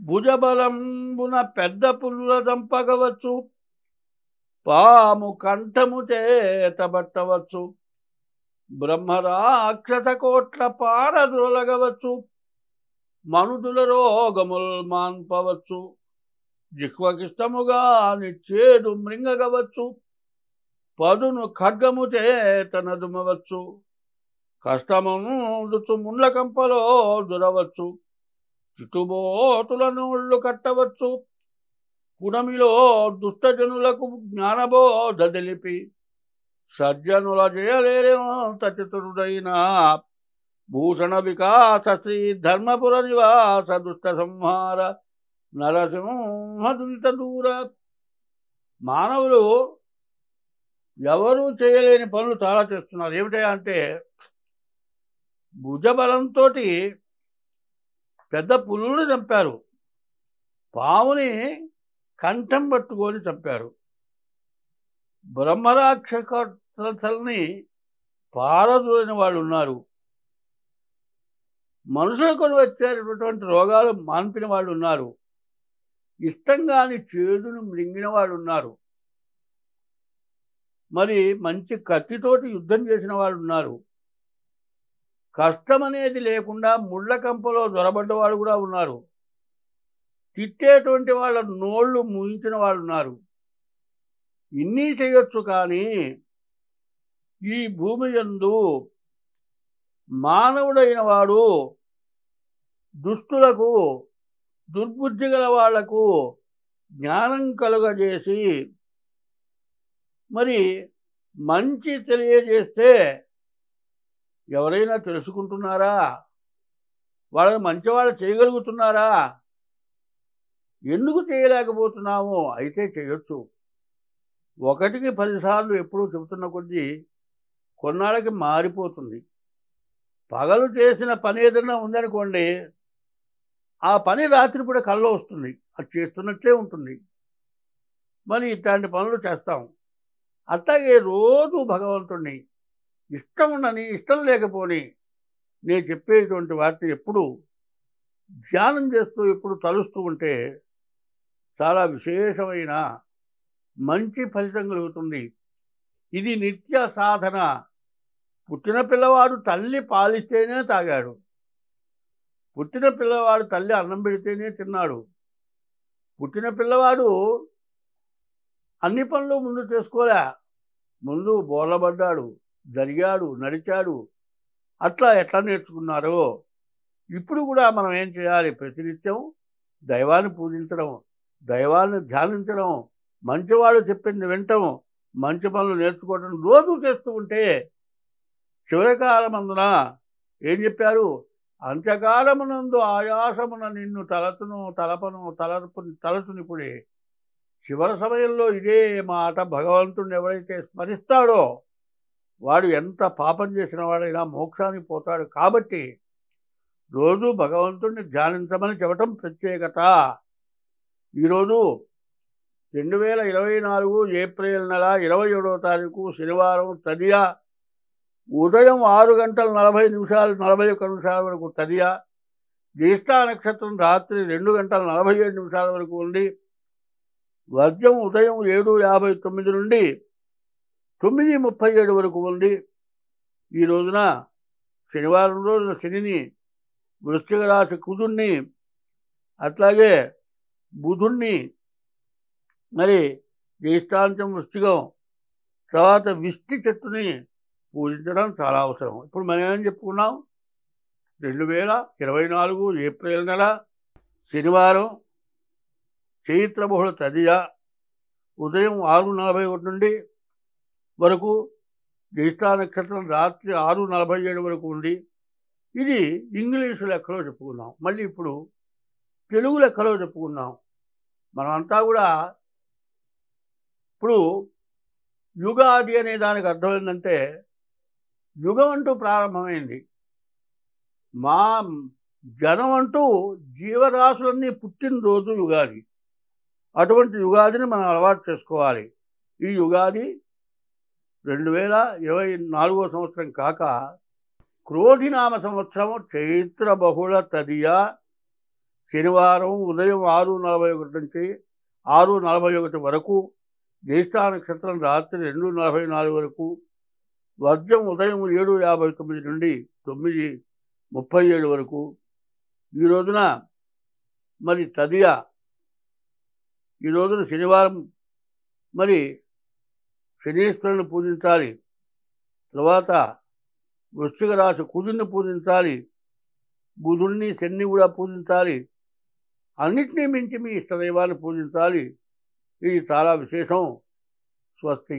భుజబలంబున పెద్ద పుల్ల దంపగవచ్చు, పాము కంఠము చేతబట్టవచ్చు, బ్రహ్మరాక్షస కోట్ల పారద్రోలగవచ్చు, మనుదుల రోగముల్ మాన్పవచ్చు, జిహ్వకిష్టముగా నిచ్చేదు మృంగగవచ్చు, పదును ఖడ్గము చేత నదుమవచ్చు, కష్టముందుచు ముండ్ల కంపలో దురవచ్చు, చుట్టుబోతులను ఒళ్ళు కట్టవచ్చు, పుడమిలో దుష్టజనులకు జ్ఞానబోధ తెలిపి సజ్జనుల జయలేనంత చతురుడైన భూషణ వికాస శ్రీ ధర్మపుర నివాస దుష్ట సంహార నరసింహదులిత దూర. మానవులు ఎవరూ చేయలేని పనులు చాలా చేస్తున్నారు. ఏమిటా అంటే భుజబలంతో పెద్ద పులుని చంపారు, పావుని కంఠం పట్టుకొని చంపారు, బ్రహ్మరాక్షసల్ని పారదోలిన వాళ్ళు ఉన్నారు, మనుషులకు వచ్చేటటువంటి రోగాలు మాన్పిన వాళ్ళు ఉన్నారు, ఇష్టంగాని చేదును మృంగిన వాళ్ళు ఉన్నారు, మరి మంచి కత్తితోటి యుద్ధం చేసిన వాళ్ళు ఉన్నారు, కష్టం అనేది లేకుండా ముళ్ళ కంపలో దొరబడ్డ వాళ్ళు కూడా ఉన్నారు, తిట్టేటువంటి వాళ్ళ నోళ్ళు ముయించిన వాళ్ళు ఉన్నారు. ఇన్ని చేయొచ్చు, కానీ ఈ భూమి యందు మానవుడైన వాడు దుష్టులకు, దుర్బుద్ధి గల వాళ్లకు జ్ఞానం కలుగజేసి మరి మంచి తెలియజేస్తే ఎవరైనా తెలుసుకుంటున్నారా? వాళ్ళని మంచివాళ్ళు చేయగలుగుతున్నారా? ఎందుకు చేయలేకపోతున్నాము? అయితే చేయొచ్చు. ఒకటికి 10 సార్లు ఎప్పుడూ చెబుతున్న కొద్దీ కొన్నాళ్ళకి మారిపోతుంది. పగలు చేసిన పని ఏదైనా ఉందనుకోండి, ఆ పని రాత్రిపూట కల్లో వస్తుంది, అది చేస్తున్నట్లే ఉంటుంది. మరి ఇట్లాంటి పనులు చేస్తాం. అట్లాగే రోజు భగవంతుణ్ణి ఇష్టం ఉండని, ఇష్టం లేకపోని నేను చెప్పేటువంటి వాటిని ఎప్పుడు ధ్యానం చేస్తూ ఎప్పుడు తలుస్తూ ఉంటే చాలా విశేషమైన మంచి ఫలితం కలుగుతుంది. ఇది నిత్య సాధన. పుట్టిన పిల్లవాడు తల్లి పాలిస్తేనే తాగాడు, పుట్టిన పిల్లవాడు తల్లి అన్నం పెడితేనే తిన్నాడు, పుట్టిన పిల్లవాడు అన్ని పనులు ముందు చేసుకోలే, ముందు బోర్లబడ్డాడు, జరిగాడు, నడిచాడు. అట్లా ఎట్లా నేర్చుకున్నారో ఇప్పుడు కూడా మనం ఏం చేయాలి? ప్రతినిత్యం దైవాన్ని పూజించడం, దైవాన్ని ధ్యానించడం, మంచివాళ్ళు చెప్పింది వినటం, మంచి పనులు నేర్చుకోవడం రోజు చేస్తూ ఉంటే చివరికాలమందున ఏం చెప్పారు? అంత్యకాలమునందు ఆయాసమున నిన్ను తలచును తలపను తలచునిపుడే. చివరి సమయంలో ఇదే మాట భగవంతుడిని ఎవరైతే స్మరిస్తాడో వాడు ఎంత పాపం చేసిన వాడైనా మోక్షానికి పోతాడు. కాబట్టి రోజు భగవంతుడిని ధ్యానించమని చెప్పటం ప్రత్యేకత. ఈరోజు 2024 ఏప్రిల్ నెల 27వ తారీఖు శనివారం తదియ ఉదయం 6:40 వరకు తదియ, జ్యేష్ఠా నక్షత్రం రాత్రి 2:47 వరకు ఉండి వర్జం ఉదయం 7:59 నుండి 9:37 వరకు ఉంది. ఈ రోజున శనివారం రోజున శనిని, వృశ్చిక రాశి కుజుణ్ణి, అట్లాగే బుధుణ్ణి, మరి జ్యేష్ఠాంతం వృశ్చికం, తర్వాత విష్టి చెట్టుని పూజించడం చాలా అవసరం. ఇప్పుడు మనం ఏమని చెప్పుకున్నాం? 2024 ఏప్రిల్ నెల శనివారం చైత్ర బహుళ తదియ ఉదయం 6:41 నుండి వరకు, జ్యేష్ఠా నక్షత్రం రాత్రి 6:47 వరకు ఉంది. ఇది ఇంగ్లీషు లెక్కలో చెప్పుకున్నాం. మళ్ళీ ఇప్పుడు తెలుగు లెక్కలో చెప్పుకున్నాం. మనమంతా కూడా ఇప్పుడు యుగాది అనే దానికి అర్థం ఏంటంటే యుగం అంటూ ప్రారంభమైంది. మా జనం అంటూ జీవరాశులన్నీ పుట్టినరోజు యుగాది. అటువంటి యుగాదిని మనం అలవాటు చేసుకోవాలి. ఈ యుగాది 2024వ సంవత్సరం కాక క్రోధినామ సంవత్సరం చైత్ర బహుళ తదియ శనివారం ఉదయం 6:41 నుంచి 6:41 వరకు, జ్యేష్ఠ నక్షత్రం రాత్రి 2:44 వరకు, వర్జం ఉదయం 7:59 నుండి 9:37 వరకు. ఈ రోజున మరి తదియ, ఈ రోజున శనివారం మరి శనీశ్వరుని పూజించాలి. తర్వాత వృశ్చిక రాశి కుజుని పూజించాలి, బుధుడిని శని కూడా పూజించాలి. అన్నిటినీ మించి మీ ఇష్టదైవాన్ని పూజించాలి. ఇది చాలా విశేషం. స్వస్తి.